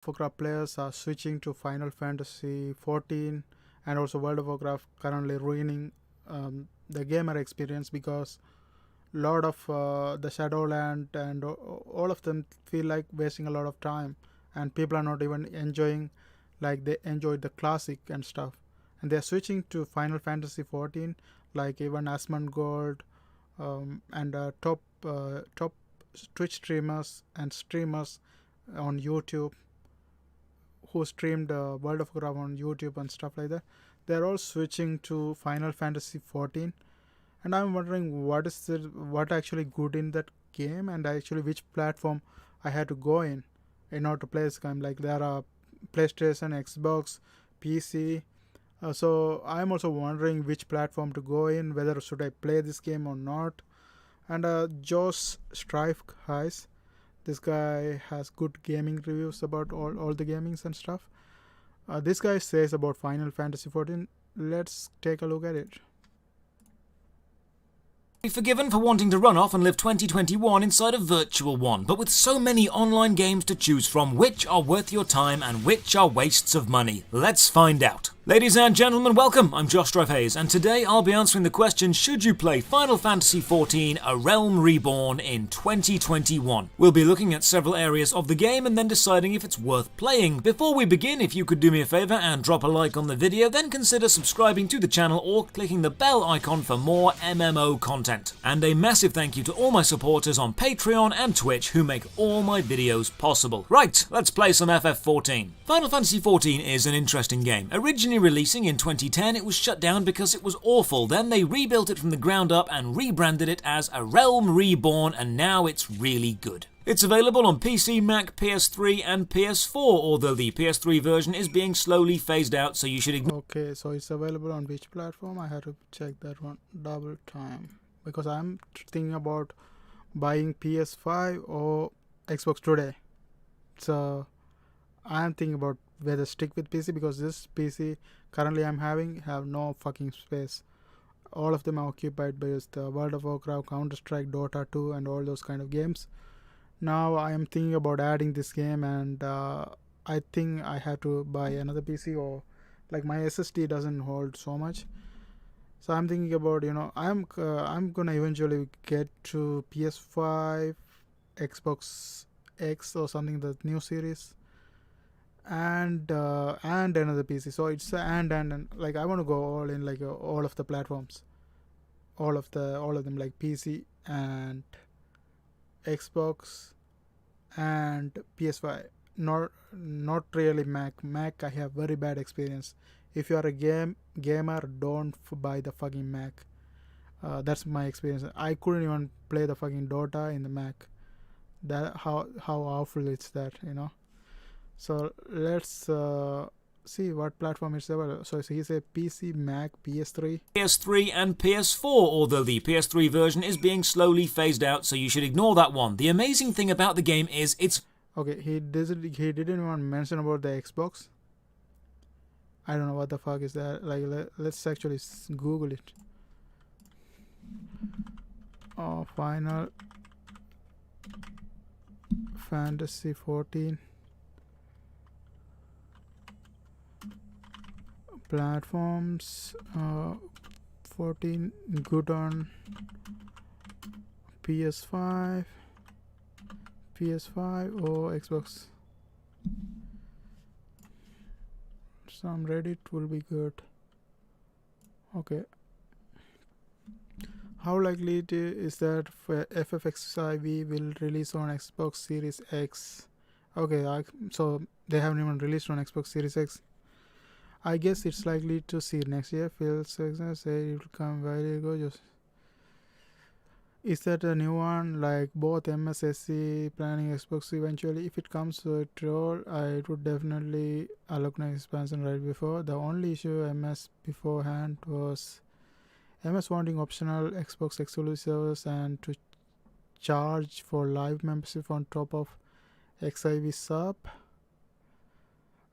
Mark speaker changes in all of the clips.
Speaker 1: Warcraft players are switching to Final Fantasy 14, and also World of Warcraft currently ruining the gamer experience because lot of the Shadowland and all of them feel like wasting a lot of time, and people are not even enjoying like they enjoyed the classic and stuff, and they're switching to Final Fantasy 14, like even Asmongold and top Twitch streamers and streamers on YouTube who streamed World of Warcraft on YouTube and stuff like that. They're all switching to Final Fantasy 14, and I'm wondering what actually good in that game, and actually which platform I had to go in order to play this game. Like there are PlayStation, Xbox, PC. So I'm also wondering which platform to go in, whether should I play this game or not. And Josh Strife Hayes, this guy has good gaming reviews about all the gamings and stuff. This guy says about Final Fantasy 14. Let's take a look at it.
Speaker 2: Be forgiven for wanting to run off and live 2021 inside a virtual one, but with so many online games to choose from, which are worth your time and which are wastes of money? Let's find out. Ladies and gentlemen, welcome. I'm Josh Strife Hayes, and today I'll be answering the question, should you play Final Fantasy XIV A Realm Reborn in 2021? We'll be looking at several areas of the game and then deciding if it's worth playing. Before we begin, if you could do me a favour and drop a like on the video, then consider subscribing to the channel or clicking the bell icon for more MMO content. And a massive thank you to all my supporters on Patreon and Twitch who make all my videos possible. Right, let's play some FF14. Final Fantasy XIV is an interesting game. Originally releasing in 2010, it was shut down because it was awful. Then they rebuilt it from the ground up and rebranded it as A Realm Reborn, and now it's really good. It's available on PC, Mac, PS3 and PS4, although the PS3 version is being slowly phased out, so you should ignore.
Speaker 1: Okay, so it's available on which platform? I had to check that one double time, because I'm thinking about buying PS5 or Xbox today. So I'm thinking about whether stick with PC, because this PC currently I'm having have no fucking space. All of them are occupied by the World of Warcraft, Counter-Strike, Dota 2 and all those kind of games. Now I am thinking about adding this game, and I think I have to buy another PC, or like my SSD doesn't hold so much. So I'm thinking about, I'm gonna eventually get to PS5, Xbox X or something, the new series, and another PC. So it's and like I want to go all in, like all of the platforms, all of them, like PC and Xbox and PS5. Not really Mac. Mac I have very bad experience. If you are a gamer, don't buy the fucking Mac. That's my experience. I couldn't even play the fucking Dota in the Mac. That how awful it's that, So let's see what platform it's available. So he said PC, Mac, PS3.
Speaker 2: PS3 and PS4, although the PS3 version is being slowly phased out, so you should ignore that one. The amazing thing about the game is it's...
Speaker 1: Okay, he didn't even mention about the Xbox. I don't know what the fuck is that. Like, let's actually Google it. Oh, Final Fantasy 14 platforms. 14 good on PS5 or Xbox. Some Reddit will be good. Okay. How likely it is that FFXIV will release on Xbox Series X? Okay, so they haven't even released on Xbox Series X. I guess it's likely to see next year. Phil Sexton said it will come very good. Is that a new one? Like both MSSC planning Xbox eventually? If it comes to it all, it would definitely allocate expansion right before. The only issue MS beforehand was MS wanting optional Xbox exclusive servers and to charge for live membership on top of XIV sub.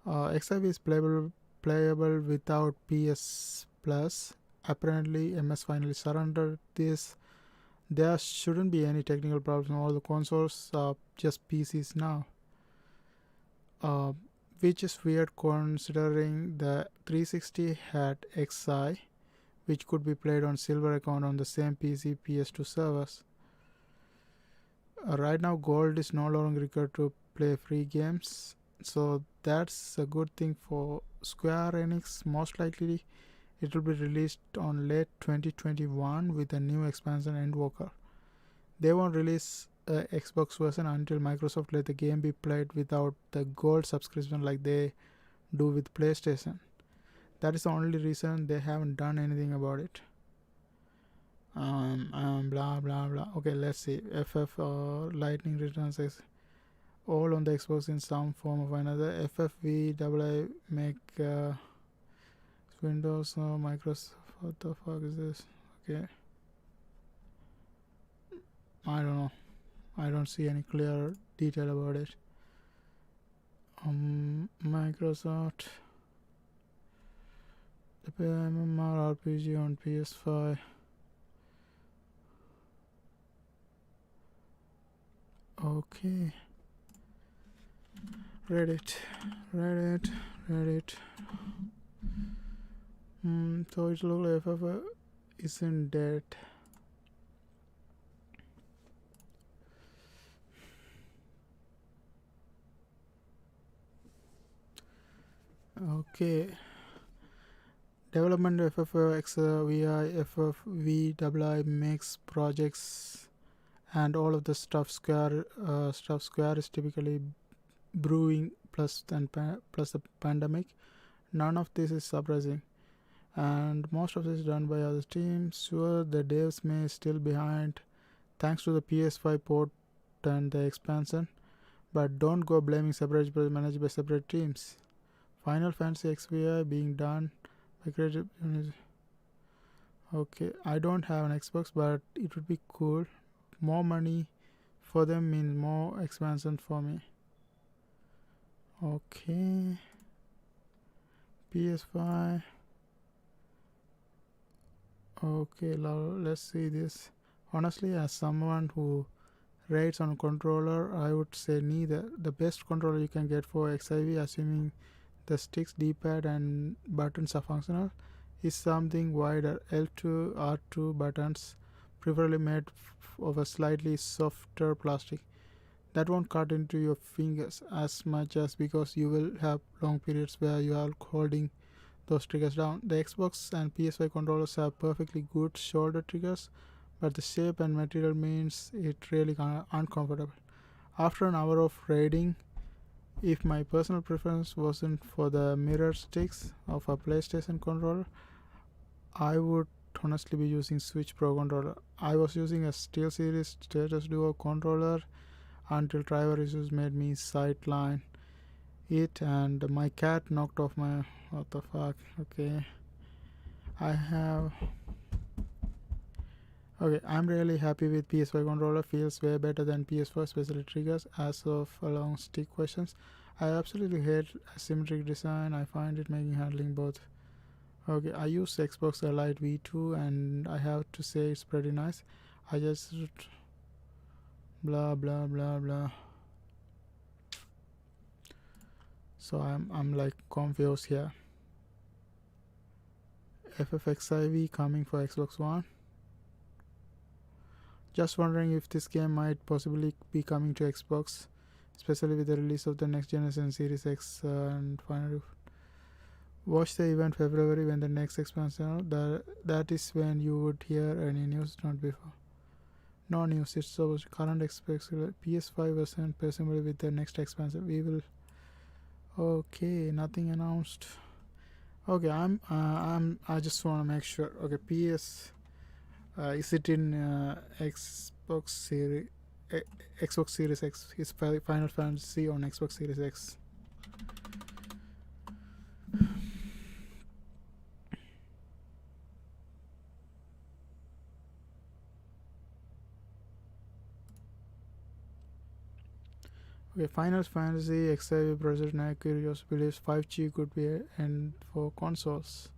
Speaker 1: XIV is playable without PS Plus. Apparently MS finally surrendered this. There shouldn't be any technical problems. All the consoles are just PCs now. uh, which is weird considering the 360 had XI, which could be played on Silver account on the same PC PS2 servers. Right now, Gold is no longer required to play free games, so that's a good thing for Square Enix. Most likely, it will be released on late 2021 with a new expansion Endwalker. They won't release a Xbox version until Microsoft let the game be played without the Gold subscription like they do with PlayStation. That is the only reason they haven't done anything about it. Blah blah blah. Okay, let's see. FF Lightning returns all on the Xbox in some form or another. FFVII make Windows Microsoft. What the fuck is this? Okay, I don't know. I don't see any clear detail about it. Microsoft the MMR RPG on PS5. Okay. Reddit. So it looks like FF isn't dead. Okay. Development FFXVI, FFVII makes projects and all of the stuff Square is typically brewing plus the pandemic. None of this is surprising, and most of this is done by other teams. Sure, the devs may still behind thanks to the PS5 port and the expansion, but don't go blaming separate projects managed by separate teams. Final Fantasy XVI being done by creative. Okay, I don't have an Xbox, but it would be cool. More money for them means more expansion for me. Okay, PS5. Okay, let's see this. Honestly, as someone who rates on a controller, I would say neither. The best controller you can get for XIV, assuming the sticks, D-pad and buttons are functional, is something wider. L2, R2 buttons, preferably made of a slightly softer plastic that won't cut into your fingers as much as because you will have long periods where you are holding those triggers down. The Xbox and PS5 controllers have perfectly good shoulder triggers, but the shape and material means it really uncomfortable. After an hour of raiding, if my personal preference wasn't for the mirror sticks of a PlayStation controller, I would honestly be using Switch Pro controller. I was using a SteelSeries Status Duo controller until driver issues made me sideline it and my cat knocked off my... what the fuck. Okay, I'm really happy with PS5 controller. Feels way better than PS4, especially triggers. As of along stick questions, I absolutely hate asymmetric design. I find it making handling both. Okay, I use Xbox Elite V2 and I have to say it's pretty nice. I just blah blah blah blah. So I'm like confused here. FFXIV coming for Xbox One. Just wondering if this game might possibly be coming to Xbox, especially with the release of the next generation Series X and finally watch the event February when the next expansion out. That is when you would hear any news, not before. No news. It's so current Xbox PS5 version presumably with the next expansion. We will. Okay, nothing announced. Okay, I just want to make sure. Okay, PS. Is it in Xbox Series X? Is Final Fantasy on Xbox Series X? Okay, Final Fantasy XIV Project Nacurios believes 5G could be and for consoles.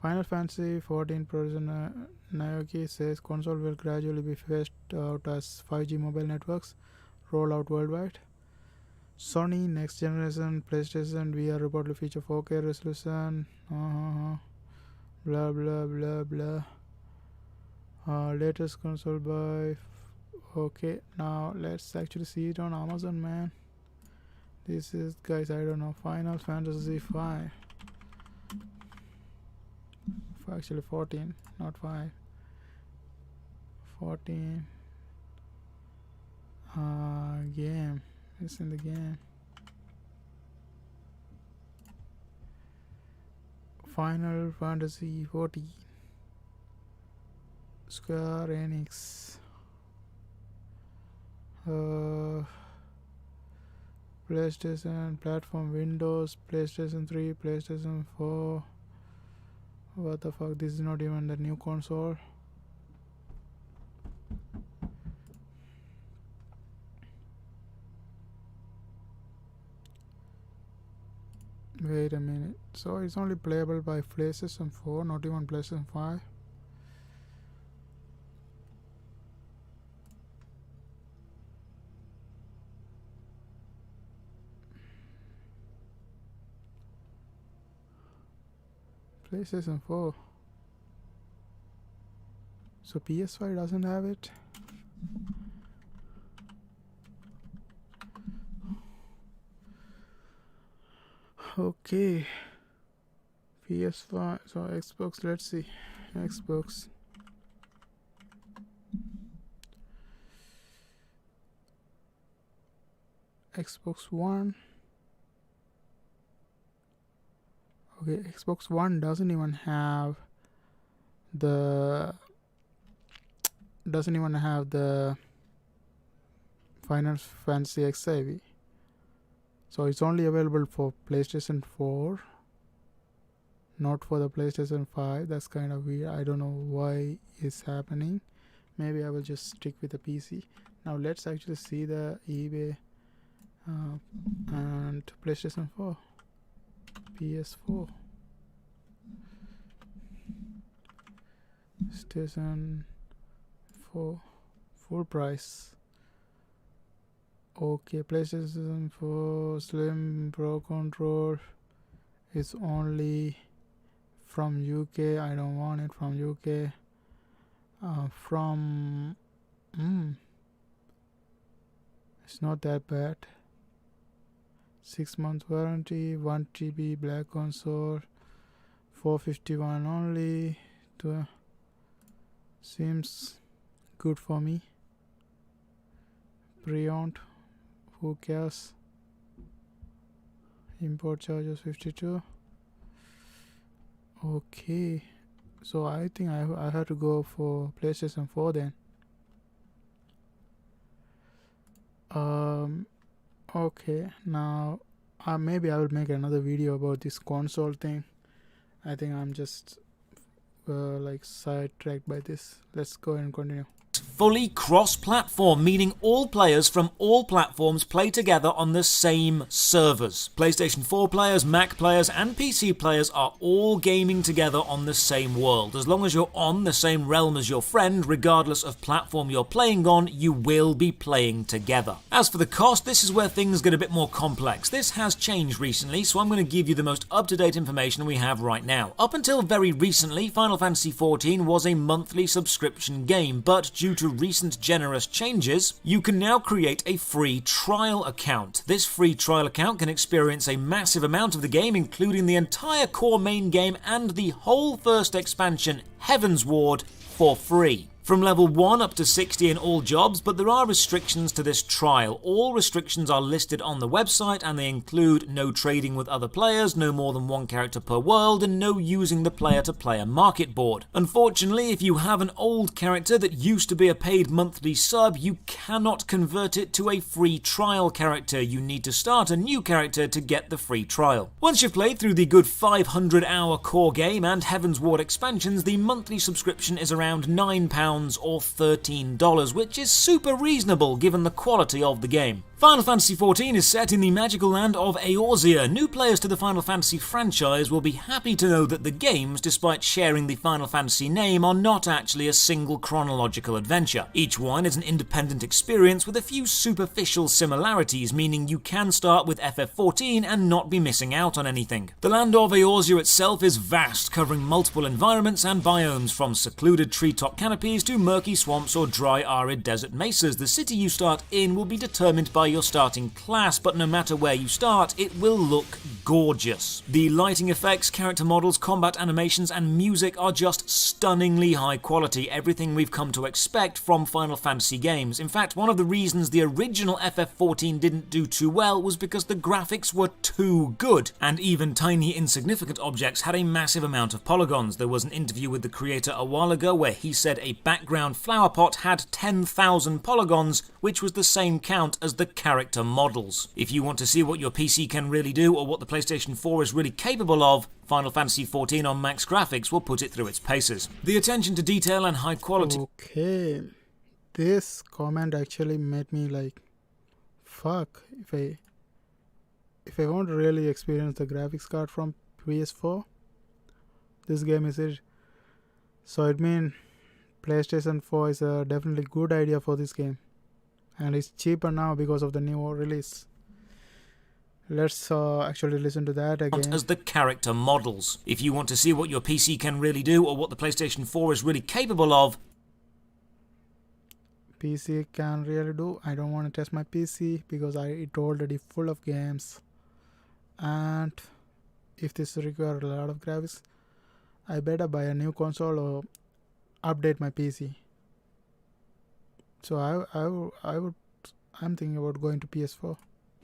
Speaker 1: Final Fantasy 14 Project Naoki says console will gradually be phased out as 5G mobile networks roll out worldwide. Sony next generation PlayStation VR reportedly feature 4K resolution. Blah blah blah blah. Latest console by. Okay, now let's actually see it on Amazon, man. This is, guys, I don't know. Final Fantasy 5. Actually 14, not 5. 14. Game. It's in the game. Final Fantasy 14. Square Enix. PlayStation platform Windows, PlayStation 3, PlayStation 4. What the fuck? This is not even the new console. Wait a minute. So it's only playable by PlayStation 4, not even PlayStation 5. PlayStation 4. So PS5 doesn't have it. Okay. PS5. So Xbox. Let's see. Xbox. Xbox One. Okay, Xbox One doesn't even have the Final Fantasy XIV. So it's only available for PlayStation 4, not for the PlayStation 5. That's kind of weird. I don't know why it's happening. Maybe I will just stick with the PC. Now let's actually see the eBay and PlayStation 4. PS4. Station 4 full price. Okay, PlayStation 4 Slim Pro Control is only from UK. I don't want it from UK. It's not that bad. 6 month warranty, 1 GB black console, 451 only. Seems good for me. Pre-owned, who cares? Import charges 52. Okay, so I think I have to go for PlayStation 4 then. Okay, now maybe I will make another video about this console thing. I think I'm just like sidetracked by this. Let's go and continue.
Speaker 2: Fully cross-platform, meaning all players from all platforms play together on the same servers. PlayStation 4 players, Mac players and PC players are all gaming together on the same world. As long as you're on the same realm as your friend, regardless of platform you're playing on, you will be playing together. As for the cost, this is where things get a bit more complex. This has changed recently, so I'm going to give you the most up-to-date information we have right now. Up until very recently, Final Fantasy XIV was a monthly subscription game, but due to recent generous changes, you can now create a free trial account. This free trial account can experience a massive amount of the game, including the entire core main game and the whole first expansion, Heaven's Ward, for free. From level 1 up to 60 in all jobs, but there are restrictions to this trial. All restrictions are listed on the website and they include no trading with other players, no more than 1 character per world, and no using the player-to-player market board. Unfortunately, if you have an old character that used to be a paid monthly sub, you cannot convert it to a free trial character. You need to start a new character to get the free trial. Once you've played through the good 500-hour core game and Heaven's Ward expansions, the monthly subscription is around £9 or $13, which is super reasonable given the quality of the game. Final Fantasy XIV is set in the magical land of Eorzea. New players to the Final Fantasy franchise will be happy to know that the games, despite sharing the Final Fantasy name, are not actually a single chronological adventure. Each one is an independent experience with a few superficial similarities, meaning you can start with FF14 and not be missing out on anything. The land of Eorzea itself is vast, covering multiple environments and biomes, from secluded treetop canopies to murky swamps or dry arid desert mesas. The city you start in will be determined by your starting class, but no matter where you start, it will look gorgeous. The lighting effects, character models, combat animations, and music are just stunningly high quality, everything we've come to expect from Final Fantasy games. In fact, one of the reasons the original FF14 didn't do too well was because the graphics were too good, and even tiny insignificant objects had a massive amount of polygons. There was an interview with the creator a while ago where he said a background flower pot had 10,000 polygons, which was the same count as the character models. If you want to see what your PC can really do or what the PlayStation 4 is really capable of, Final Fantasy XIV on max graphics will put it through its paces. The attention to detail and high quality...
Speaker 1: Okay, this comment actually made me like, fuck, if I want to really experience the graphics card from PS4, this game is it. So it means PlayStation 4 is a definitely good idea for this game. And it's cheaper now because of the new release. Let's actually listen to that again.
Speaker 2: As the character models. If you want to see what your PC can really do or what the PlayStation 4 is really capable of,
Speaker 1: PC can really do. I don't want to test my PC because it's already full of games. And if this requires a lot of graphics, I better buy a new console or update my PC. So I'm thinking about going to PS4.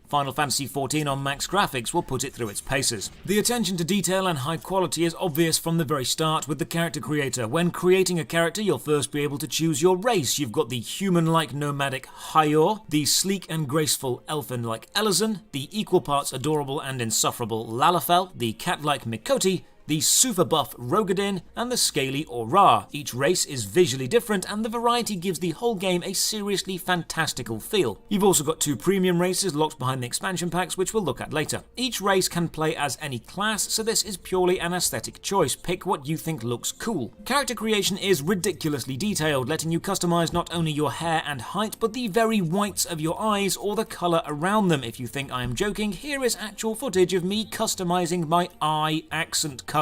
Speaker 2: Final Fantasy XIV on max graphics will put it through its paces. The attention to detail and high quality is obvious from the very start with the character creator. When creating a character, you'll first be able to choose your race. You've got the human-like nomadic Hyor, the sleek and graceful elfin-like Elezen, the equal parts adorable and insufferable Lalafell, the cat-like Miqo'te, the super buff Rogadin, and the scaly Aurora. Each race is visually different, and the variety gives the whole game a seriously fantastical feel. You've also got 2 premium races locked behind the expansion packs, which we'll look at later. Each race can play as any class, so this is purely an aesthetic choice. Pick what you think looks cool. Character creation is ridiculously detailed, letting you customize not only your hair and height, but the very whites of your eyes or the color around them. If you think I am joking, here is actual footage of me customizing my eye accent colors.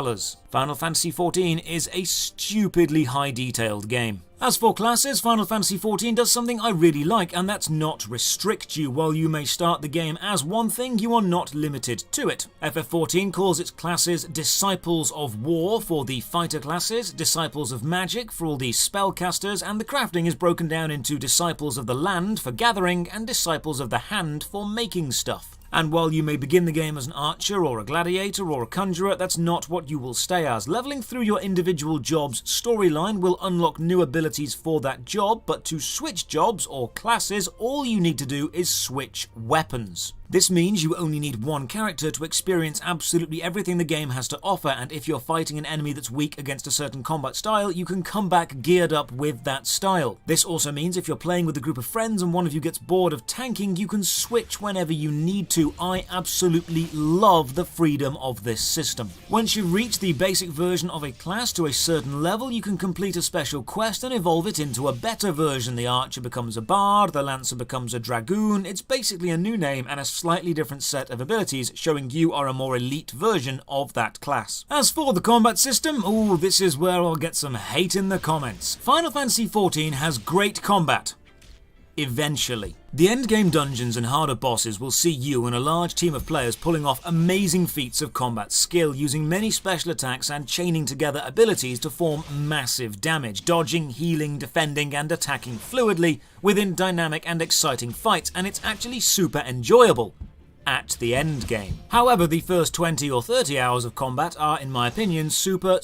Speaker 2: Final Fantasy XIV is a stupidly high-detailed game. As for classes, Final Fantasy XIV does something I really like, and that's not restrict you. While you may start the game as one thing, you are not limited to it. FF14 calls its classes Disciples of War for the fighter classes, Disciples of Magic for all the spellcasters, and the crafting is broken down into Disciples of the Land for gathering and Disciples of the Hand for making stuff. And while you may begin the game as an archer or a gladiator or a conjurer, that's not what you will stay as. Leveling through your individual job's storyline will unlock new abilities for that job, but to switch jobs or classes, all you need to do is switch weapons. This means you only need one character to experience absolutely everything the game has to offer, and if you're fighting an enemy that's weak against a certain combat style, you can come back geared up with that style. This also means if you're playing with a group of friends and one of you gets bored of tanking, you can switch whenever you need to. I absolutely love the freedom of this system. Once you reach the basic version of a class to a certain level, you can complete a special quest and evolve it into a better version. The archer becomes a bard, the lancer becomes a dragoon. It's basically a new name and a slightly different set of abilities, showing you are a more elite version of that class. As for the combat system, this is where I'll get some hate in the comments. Final Fantasy XIV has great combat. Eventually. The endgame dungeons and harder bosses will see you and a large team of players pulling off amazing feats of combat skill, using many special attacks and chaining together abilities to form massive damage, dodging, healing, defending and attacking fluidly within dynamic and exciting fights, and it's actually super enjoyable. at the end game. However, the first 20 or 30 hours of combat are, in my opinion, super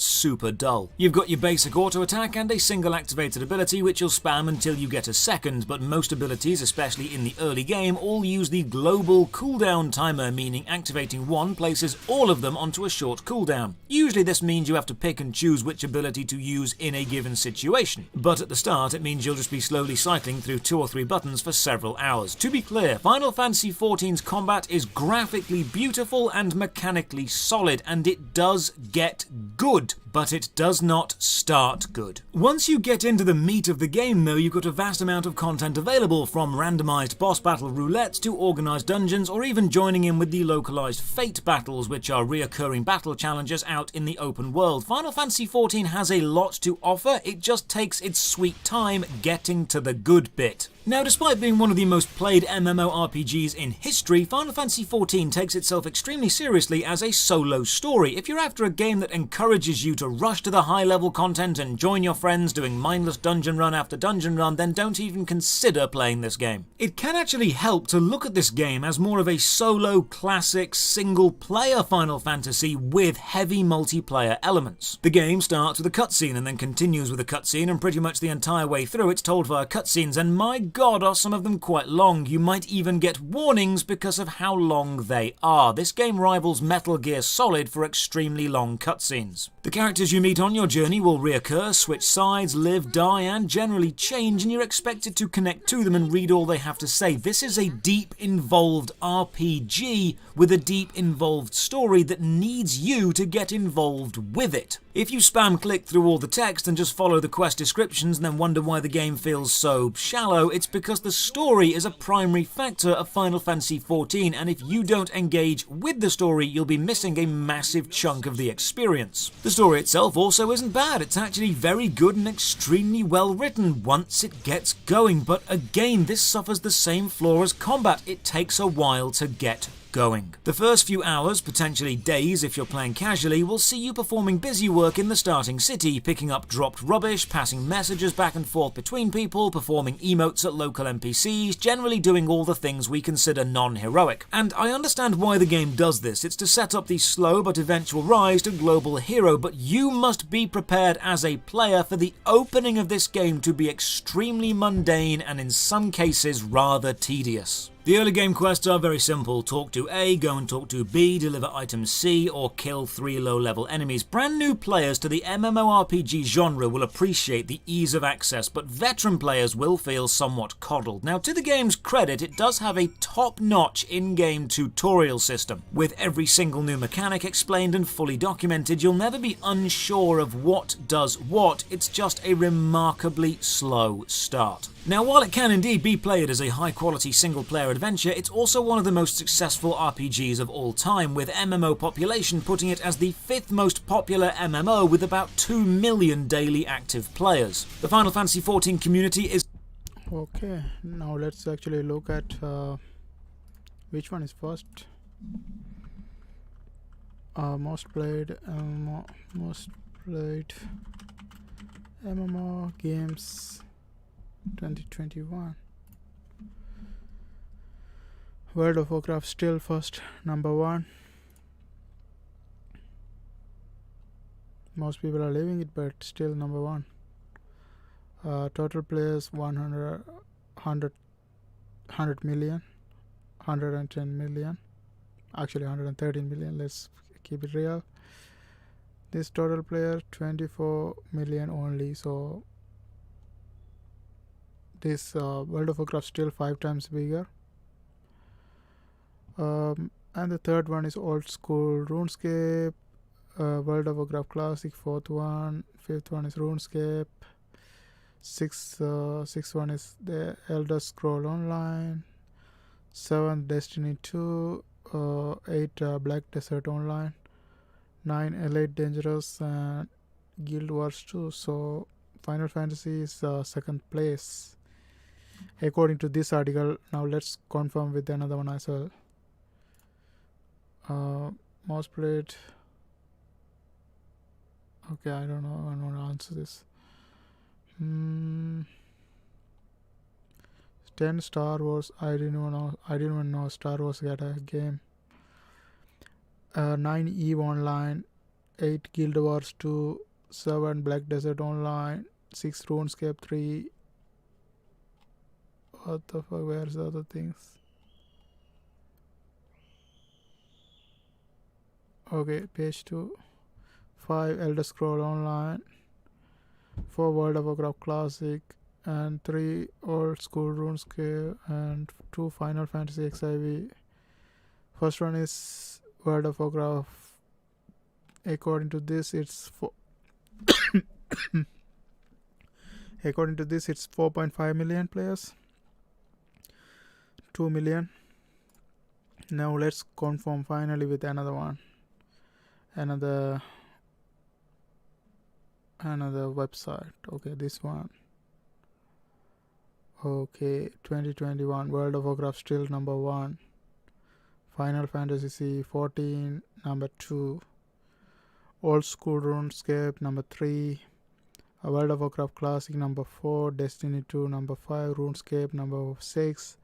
Speaker 2: dull. You've got your basic auto attack and a single activated ability which you'll spam until you get a second, but most abilities, especially in the early game, all use the global cooldown timer, meaning activating one places all of them onto a short cooldown. Usually this means you have to pick and choose which ability to use in a given situation, but at the start it means you'll just be slowly cycling through 2 or 3 buttons for several hours. To be clear, Final Fantasy XIV's combat is graphically beautiful and mechanically solid, and it does get good, but it does not start good. Once you get into the meat of the game though, you've got a vast amount of content available, from randomized boss battle roulette to organized dungeons, or even joining in with the localized fate battles, which are reoccurring battle challenges out in the open world. Final Fantasy XIV has a lot to offer, it just takes its sweet time getting to the good bit. Now, despite being one of the most played MMORPGs in history, Final Fantasy XIV takes itself extremely seriously as a solo story. If you're after a game that encourages you to rush to the high-level content and join your friends doing mindless dungeon run after dungeon run, then don't even consider playing this game. It can actually help to look at this game as more of a solo, classic, single-player Final Fantasy with heavy multiplayer elements. The game starts with a cutscene and then continues with a cutscene, and pretty much the entire way through it's told via cutscenes, and my god, are some of them quite long. You might even get warnings because of how long they are. This game rivals Metal Gear Solid for extremely long cutscenes. The characters you meet on your journey will reoccur, switch sides, live, die, and generally change, and you're expected to connect to them and read all they have to say. This is a deep, involved RPG with a deep, involved story that needs you to get involved with it. If you spam click through all the text and just follow the quest descriptions and then wonder why the game feels so shallow, it's because the story is a primary factor of Final Fantasy XIV, and if you don't engage with the story, you'll be missing a massive chunk of the experience. The story itself also isn't bad, it's actually very good and extremely well written once it gets going, but again, this suffers the same flaw as combat. It takes a while to get going. The first few hours, potentially days if you're playing casually, will see you performing busy work in the starting city, picking up dropped rubbish, passing messages back and forth between people, performing emotes at local NPCs, generally doing all the things we consider non-heroic. And I understand why the game does this. It's to set up the slow but eventual rise to global hero, but you must be prepared as a player for the opening of this game to be extremely mundane and in some cases rather tedious. The early game quests are very simple. Talk to A, go and talk to B, deliver item C, or kill 3 low-level enemies. Brand new players to the MMORPG genre will appreciate the ease of access, but veteran players will feel somewhat coddled. Now, to the game's credit, it does have a top-notch in-game tutorial system. With every single new mechanic explained and fully documented, you'll never be unsure of what does what. It's just a remarkably slow start. Now, while it can indeed be played as a high-quality single-player adventure, it's also one of the most successful RPGs of all time, with MMO population putting it as the 5th most popular MMO with about 2 million daily active players. The Final Fantasy XIV community is...
Speaker 1: Okay, now let's actually look at which one is first. Most played MMO games 2021. World of Warcraft still first, number 1. Most people are leaving it, but still number 1. Total players 100 million, 110 million, actually 113 million, let's keep it real. This total player 24 million only, so this World of Warcraft still 5 times bigger. And the third one is old school RuneScape, World of Warcraft Classic 4th one, 5th one is RuneScape, 6th one is the Elder Scroll Online, 7th Destiny 2, 8 Black Desert Online, 9 Elite Dangerous, and Guild Wars 2. So Final Fantasy is 2nd place according to this article. Now let's confirm with another one as well. Most played. Okay, I don't know. I don't want to answer this. 10 Star Wars. I didn't even know Star Wars got a game. 9 EVE Online, 8 Guild Wars 2, 7 Black Desert Online, 6 RuneScape 3. What the fuck? Where's the other things? Okay, page 2. 5 Elder Scroll Online, 4 World of Warcraft Classic, and 3 Old School RuneScape, and 2 Final Fantasy XIV. First one is World of Warcraft. According to this, it's according to this, it's 4.5 million players. 2 million. Now let's confirm finally with another one. Another website. Okay, this one. Okay, 2021 World of Warcraft still number 1. Final Fantasy 14 number 2. Old School RuneScape number 3. World of Warcraft Classic number 4. Destiny 2 number 5. RuneScape number 6.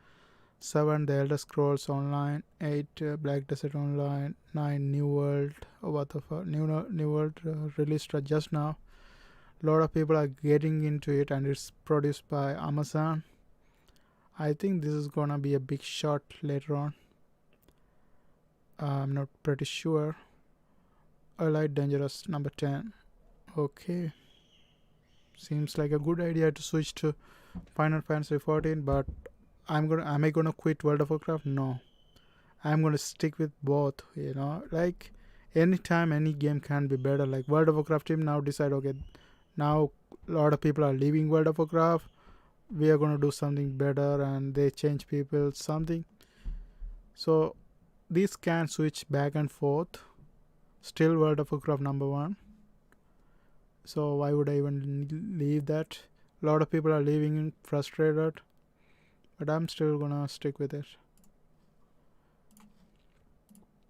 Speaker 1: 7 The Elder Scrolls Online. 8 Black Desert Online. 9 New World. What the fuck? New World released just now. A lot of people are getting into it, and it's produced by Amazon. I think this is gonna be a big shot later on. I'm not pretty sure. Elite Dangerous number 10. Okay. Seems like a good idea to switch to Final Fantasy 14, but am I gonna quit World of Warcraft? No. I'm gonna stick with both, like anytime any game can be better. Like World of Warcraft team now decide, okay, now a lot of people are leaving World of Warcraft, we are gonna do something better, and they change people something. So these can switch back and forth. Still World of Warcraft number 1. So why would I even leave that? A lot of people are leaving frustrated, but I'm still gonna stick with it.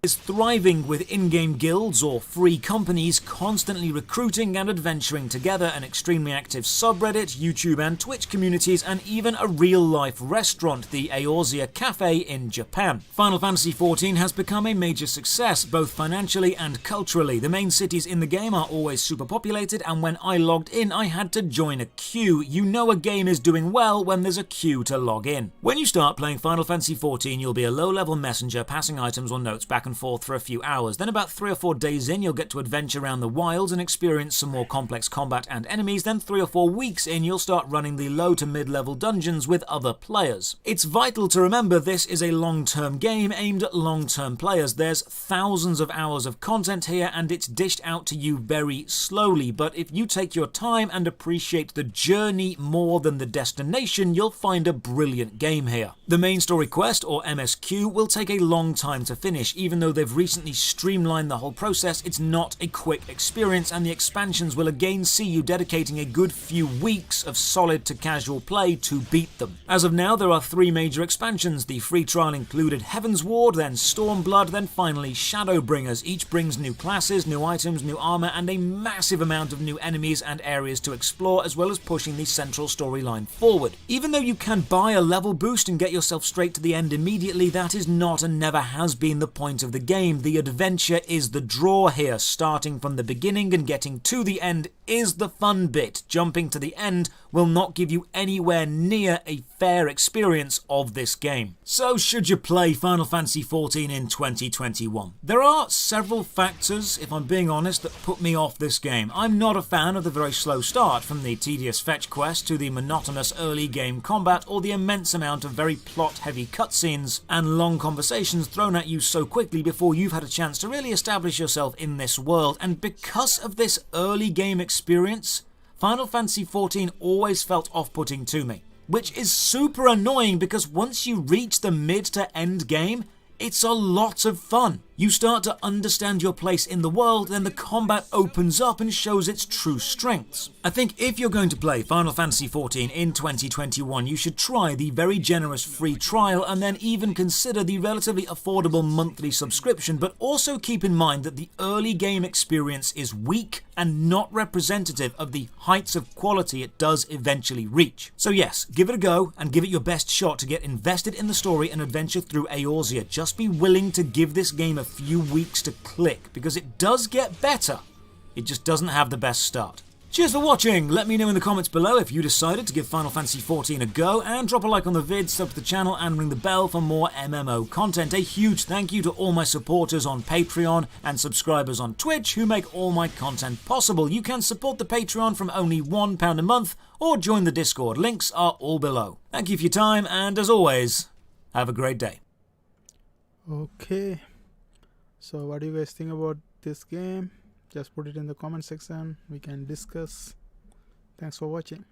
Speaker 2: Is thriving with in-game guilds or free companies constantly recruiting and adventuring together, an extremely active subreddit, YouTube and Twitch communities, and even a real-life restaurant, the Aphosius Cafe in Japan. Final Fantasy XIV has become a major success, both financially and culturally. The main cities in the game are always super populated, and when I logged in, I had to join a queue. You know a game is doing well when there's a queue to log in. When you start playing Final Fantasy XIV, you'll be a low-level messenger passing items or notes back and forth for a few hours. Then about 3 or 4 days in, you'll get to adventure around the wilds and experience some more complex combat and enemies. Then 3 or 4 weeks in, you'll start running the low to mid-level dungeons with other players. It's vital to remember this is a long-term game aimed at long-term players. There's thousands of hours of content here, and it's dished out to you very slowly. But if you take your time and appreciate the journey more than the destination, you'll find a brilliant game here. The main story quest, or MSQ, will take a long time to finish. Even though they've recently streamlined the whole process, it's not a quick experience, and the expansions will again see you dedicating a good few weeks of solid to casual play to beat them. As of now, there are 3 major expansions. The free trial included Heaven's Ward, then Stormblood, then finally Shadowbringers. Each brings new classes, new items, new armor, and a massive amount of new enemies and areas to explore, as well as pushing the central storyline forward. Even though you can buy a level boost and get yourself straight to the end immediately, that is not and never has been the point of the game. The adventure is the draw here. Starting from the beginning and getting to the end is the fun bit. Jumping to the end will not give you anywhere near a fair experience of this game. So should you play Final Fantasy XIV in 2021? There are several factors, if I'm being honest, that put me off this game. I'm not a fan of the very slow start, from the tedious fetch quest to the monotonous early game combat, or the immense amount of very plot-heavy cutscenes and long conversations thrown at you so quickly before you've had a chance to really establish yourself in this world. And because of this early game experience, Final Fantasy XIV always felt off-putting to me, which is super annoying because once you reach the mid to end game, it's a lot of fun. You start to understand your place in the world, then the combat opens up and shows its true strengths. I think if you're going to play Final Fantasy XIV in 2021, you should try the very generous free trial and then even consider the relatively affordable monthly subscription, but also keep in mind that the early game experience is weak and not representative of the heights of quality it does eventually reach. So yes, give it a go and give it your best shot to get invested in the story and adventure through Eorzea. Just be willing to give this game a few weeks to click, because it does get better. It just doesn't have the best start. Cheers for watching! Let me know in the comments below if you decided to give Final Fantasy XIV a go, and drop a like on the vid, sub to the channel and ring the bell for more MMO content. A huge thank you to all my supporters on Patreon and subscribers on Twitch who make all my content possible. You can support the Patreon from only £1 a month or join the Discord. Links are all below. Thank you for your time, and as always, have a great day.
Speaker 1: Okay, so what do you guys think about this game? Just put it in the comment section, we can discuss. Thanks for watching.